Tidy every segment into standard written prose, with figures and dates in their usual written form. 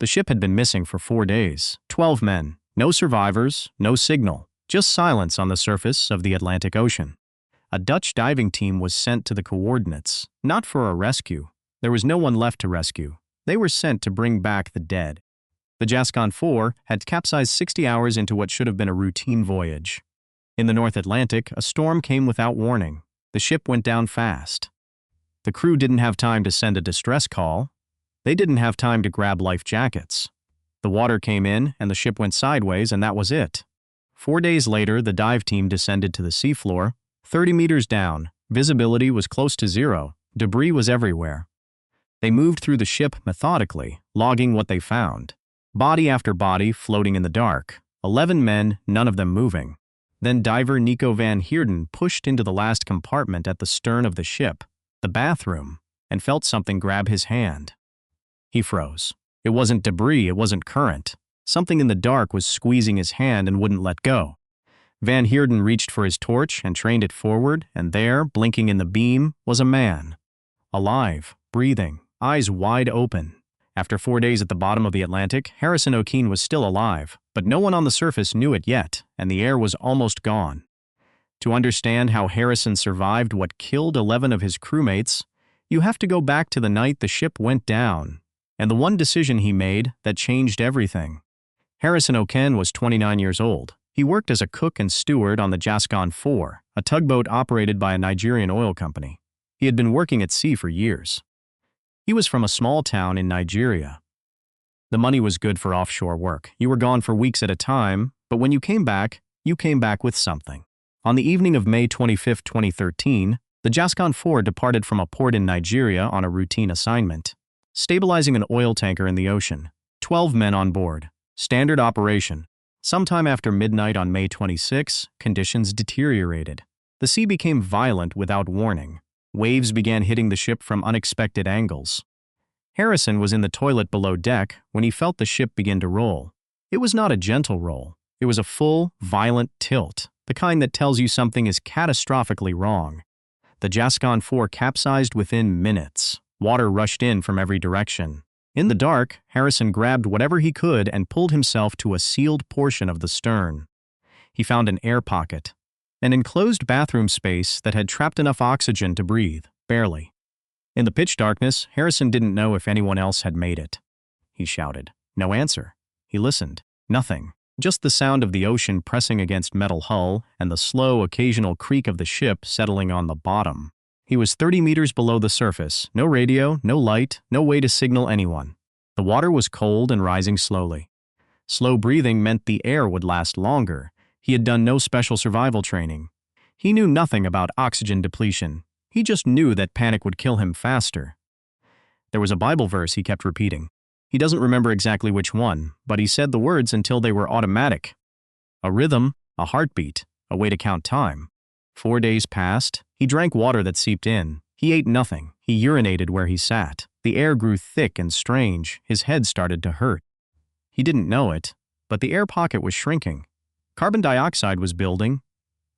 The ship had been missing for 4 days. 12 men. No survivors, no signal. Just silence on the surface of the Atlantic Ocean. A Dutch diving team was sent to the coordinates, not for a rescue. There was no one left to rescue. They were sent to bring back the dead. The Jascon 4 had capsized 60 hours into what should have been a routine voyage. In the North Atlantic, a storm came without warning. The ship went down fast. The crew didn't have time to send a distress call. They didn't have time to grab life jackets. The water came in and the ship went sideways, and that was it. 4 days later, the dive team descended to the seafloor. 30 meters down, visibility was close to zero. Debris was everywhere. They moved through the ship methodically, logging what they found. Body after body floating in the dark. 11 men, none of them moving. Then diver Nico van Heerden pushed into the last compartment at the stern of the ship, the bathroom, and felt something grab his hand. He froze. It wasn't debris, it wasn't current. Something in the dark was squeezing his hand and wouldn't let go. Van Heerden reached for his torch and trained it forward, and there, blinking in the beam, was a man. Alive, breathing, eyes wide open. After 4 days at the bottom of the Atlantic, Harrison Okene was still alive, but no one on the surface knew it yet, and the air was almost gone. To understand how Harrison survived what killed 11 of his crewmates, you have to go back to the night the ship went down, and the one decision he made that changed everything. Harrison Okene was 29 years old. He worked as a cook and steward on the Jascon 4, a tugboat operated by a Nigerian oil company. He had been working at sea for years. He was from a small town in Nigeria. The money was good for offshore work. You were gone for weeks at a time, but when you came back with something. On the evening of May 25, 2013, the Jascon 4 departed from a port in Nigeria on a routine assignment, stabilizing an oil tanker in the ocean. 12 men on board. Standard operation. Sometime after midnight on May 26, conditions deteriorated. The sea became violent without warning. Waves began hitting the ship from unexpected angles. Harrison was in the toilet below deck when he felt the ship begin to roll. It was not a gentle roll. It was a full, violent tilt, the kind that tells you something is catastrophically wrong. The Jascon 4 capsized within minutes. Water rushed in from every direction. In the dark, Harrison grabbed whatever he could and pulled himself to a sealed portion of the stern. He found an air pocket, an enclosed bathroom space that had trapped enough oxygen to breathe, barely. In the pitch darkness, Harrison didn't know if anyone else had made it. He shouted. No answer. He listened. Nothing. Just the sound of the ocean pressing against metal hull and the slow, occasional creak of the ship settling on the bottom. He was 30 meters below the surface. No radio, no light, no way to signal anyone. The water was cold and rising slowly. Slow breathing meant the air would last longer. He had done no special survival training. He knew nothing about oxygen depletion. He just knew that panic would kill him faster. There was a Bible verse he kept repeating. He doesn't remember exactly which one, but he said the words until they were automatic. A rhythm, a heartbeat, a way to count time. 4 days passed. He drank water that seeped in. He ate nothing. He urinated where he sat. The air grew thick and strange. His head started to hurt. He didn't know it, but the air pocket was shrinking. Carbon dioxide was building.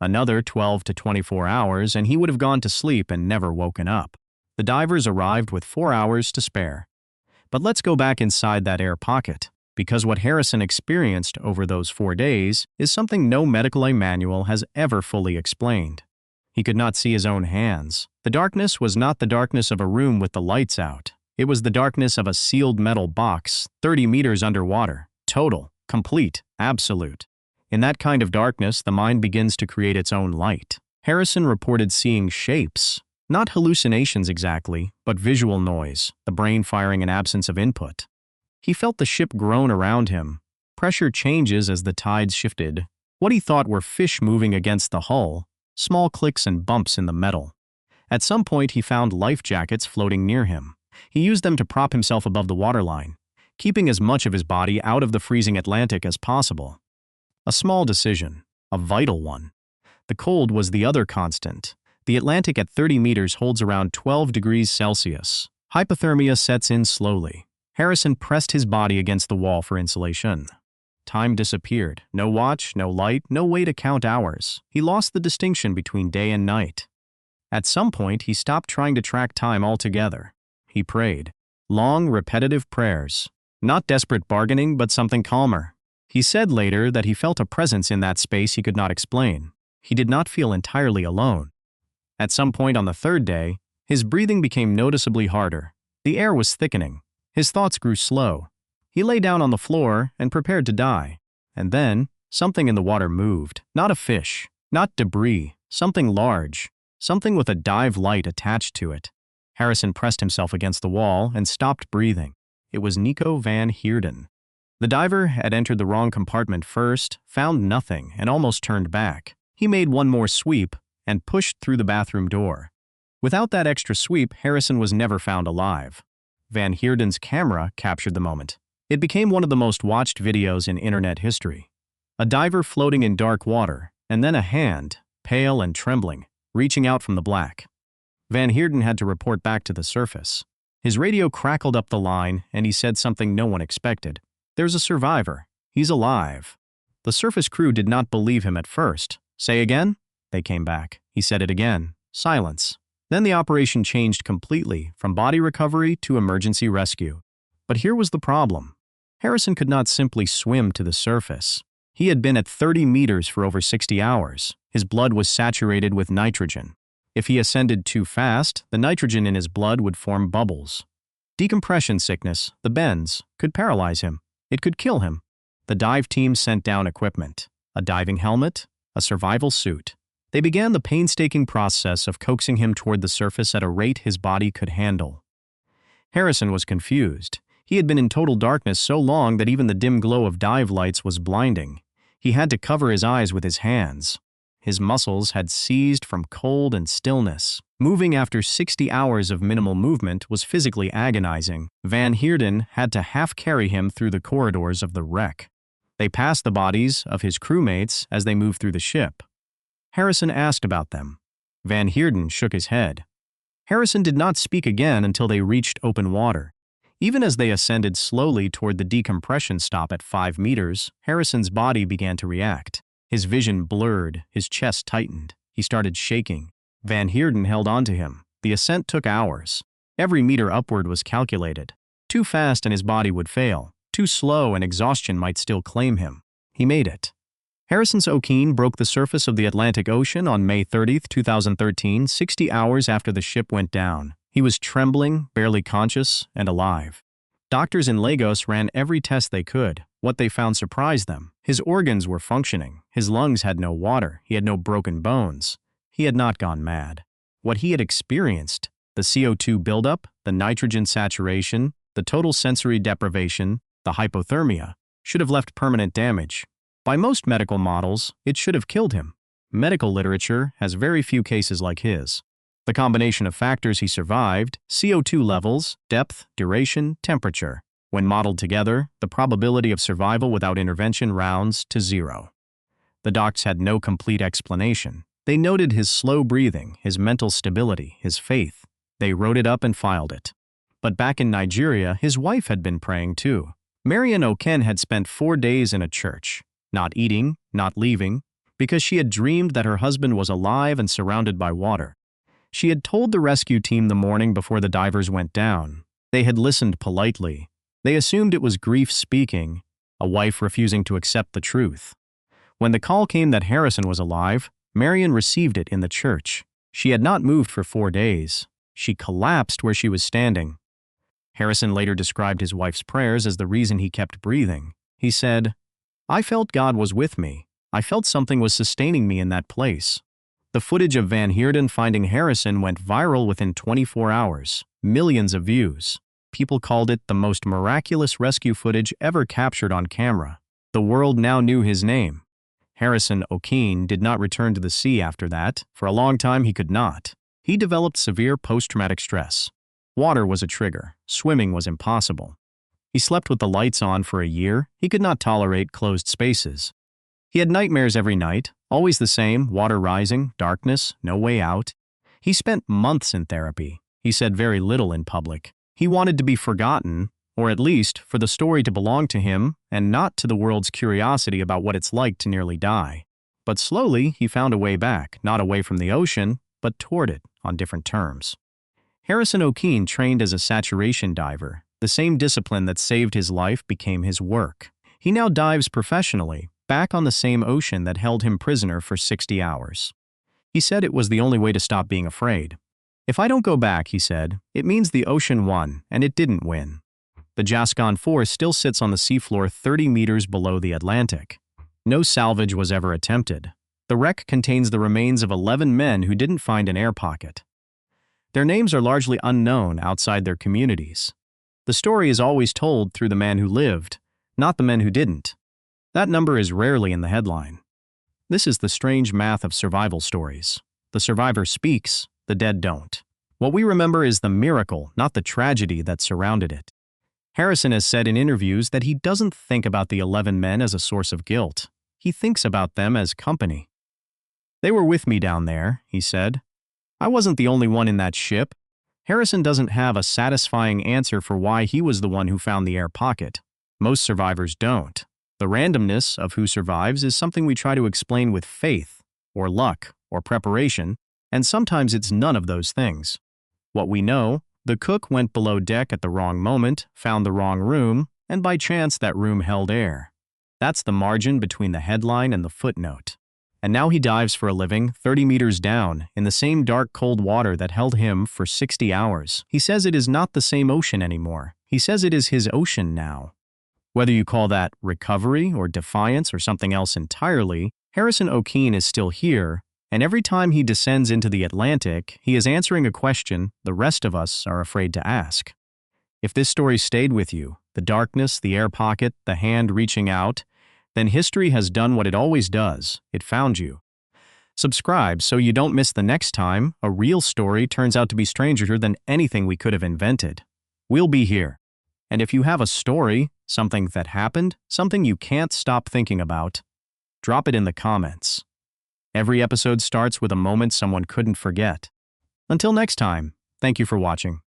Another 12 to 24 hours, and he would have gone to sleep and never woken up. The divers arrived with 4 hours to spare. But let's go back inside that air pocket, because what Harrison experienced over those 4 days is something no medical manual has ever fully explained. He could not see his own hands. The darkness was not the darkness of a room with the lights out. It was the darkness of a sealed metal box, 30 meters underwater. Total, complete, absolute. In that kind of darkness, the mind begins to create its own light. Harrison reported seeing shapes. Not hallucinations exactly, but visual noise, the brain firing in absence of input. He felt the ship groan around him. Pressure changes as the tides shifted. What he thought were fish moving against the hull, small clicks and bumps in the metal. At some point, he found life jackets floating near him. He used them to prop himself above the waterline, keeping as much of his body out of the freezing Atlantic as possible. A small decision, a vital one. The cold was the other constant. The Atlantic at 30 meters holds around 12 degrees Celsius. Hypothermia sets in slowly. Harrison pressed his body against the wall for insulation. Time disappeared. No watch, no light, no way to count hours. He lost the distinction between day and night. At some point, he stopped trying to track time altogether. He prayed. Long, repetitive prayers. Not desperate bargaining, but something calmer. He said later that he felt a presence in that space he could not explain. He did not feel entirely alone. At some point on the third day, his breathing became noticeably harder. The air was thickening. His thoughts grew slow. He lay down on the floor and prepared to die. And then, something in the water moved. Not a fish, not debris, something large, something with a dive light attached to it. Harrison pressed himself against the wall and stopped breathing. It was Nico van Heerden. The diver had entered the wrong compartment first, found nothing, and almost turned back. He made one more sweep and pushed through the bathroom door. Without that extra sweep, Harrison was never found alive. Van Heerden's camera captured the moment. It became one of the most watched videos in internet history. A diver floating in dark water, and then a hand, pale and trembling, reaching out from the black. Van Heerden had to report back to the surface. His radio crackled up the line, and he said something no one expected. "There's a survivor. He's alive." The surface crew did not believe him at first. "Say again?" They came back. He said it again. Silence. Then the operation changed completely, from body recovery to emergency rescue. But here was the problem. Harrison could not simply swim to the surface. He had been at 30 meters for over 60 hours. His blood was saturated with nitrogen. If he ascended too fast, the nitrogen in his blood would form bubbles. Decompression sickness, the bends, could paralyze him. It could kill him. The dive team sent down equipment, a diving helmet, a survival suit. They began the painstaking process of coaxing him toward the surface at a rate his body could handle. Harrison was confused. He had been in total darkness so long that even the dim glow of dive lights was blinding. He had to cover his eyes with his hands. His muscles had seized from cold and stillness. Moving after 60 hours of minimal movement was physically agonizing. Van Heerden had to half-carry him through the corridors of the wreck. They passed the bodies of his crewmates as they moved through the ship. Harrison asked about them. Van Heerden shook his head. Harrison did not speak again until they reached open water. Even as they ascended slowly toward the decompression stop at 5 meters, Harrison's body began to react. His vision blurred, his chest tightened. He started shaking. Van Heerden held on to him. The ascent took hours. Every meter upward was calculated. Too fast and his body would fail. Too slow and exhaustion might still claim him. He made it. Harrison's Okene broke the surface of the Atlantic Ocean on May 30, 2013, 60 hours after the ship went down. He was trembling, barely conscious, and alive. Doctors in Lagos ran every test they could. What they found surprised them. His organs were functioning. His lungs had no water. He had no broken bones. He had not gone mad. What he had experienced, the CO2 buildup, the nitrogen saturation, the total sensory deprivation, the hypothermia, should have left permanent damage. By most medical models, it should have killed him. Medical literature has very few cases like his. The combination of factors he survived, CO2 levels, depth, duration, temperature. When modeled together, the probability of survival without intervention rounds to 0. The docs had no complete explanation. They noted his slow breathing, his mental stability, his faith. They wrote it up and filed it. But back in Nigeria, his wife had been praying too. Marian Okene had spent 4 days in a church. Not eating, not leaving, because she had dreamed that her husband was alive and surrounded by water. She had told the rescue team the morning before the divers went down. They had listened politely. They assumed it was grief speaking, a wife refusing to accept the truth. When the call came that Harrison was alive, Marian received it in the church. She had not moved for 4 days. She collapsed where she was standing. Harrison later described his wife's prayers as the reason he kept breathing. He said, "I felt God was with me. I felt something was sustaining me in that place." The footage of Van Heerden finding Harrison went viral within 24 hours. Millions of views. People called it the most miraculous rescue footage ever captured on camera. The world now knew his name. Harrison Okene did not return to the sea after that. For a long time he could not. He developed severe post-traumatic stress. Water was a trigger. Swimming was impossible. He slept with the lights on for a year. He could not tolerate closed spaces. He had nightmares every night, always the same, water rising, darkness, no way out. He spent months in therapy. He said very little in public. He wanted to be forgotten, or at least for the story to belong to him and not to the world's curiosity about what it's like to nearly die. But slowly, he found a way back, not away from the ocean, but toward it on different terms. Harrison Okene trained as a saturation diver, The same discipline that saved his life became his work. He now dives professionally, back on the same ocean that held him prisoner for 60 hours. He said it was the only way to stop being afraid. "If I don't go back," he said, "it means the ocean won, and it didn't win." The Jascon 4 still sits on the seafloor 30 meters below the Atlantic. No salvage was ever attempted. The wreck contains the remains of 11 men who didn't find an air pocket. Their names are largely unknown outside their communities. The story is always told through the man who lived, not the men who didn't. That number is rarely in the headline. This is the strange math of survival stories. The survivor speaks, the dead don't. What we remember is the miracle, not the tragedy that surrounded it. Harrison has said in interviews that he doesn't think about the 11 men as a source of guilt. He thinks about them as company. "They were with me down there," he said. "I wasn't the only one in that ship." Harrison doesn't have a satisfying answer for why he was the one who found the air pocket. Most survivors don't. The randomness of who survives is something we try to explain with faith, or luck, or preparation, and sometimes it's none of those things. What we know, the cook went below deck at the wrong moment, found the wrong room, and by chance that room held air. That's the margin between the headline and the footnote. And now he dives for a living 30 meters down in the same dark cold water that held him for 60 hours. He says it is not the same ocean anymore. He says it is his ocean now. Whether you call that recovery or defiance or something else entirely, Harrison Okene is still here, and every time he descends into the Atlantic, he is answering a question the rest of us are afraid to ask. If this story stayed with you, the darkness, the air pocket, the hand reaching out, then history has done what it always does. It found you. Subscribe so you don't miss the next time a real story turns out to be stranger than anything we could have invented. We'll be here. And if you have a story, something that happened, something you can't stop thinking about, drop it in the comments. Every episode starts with a moment someone couldn't forget. Until next time, thank you for watching.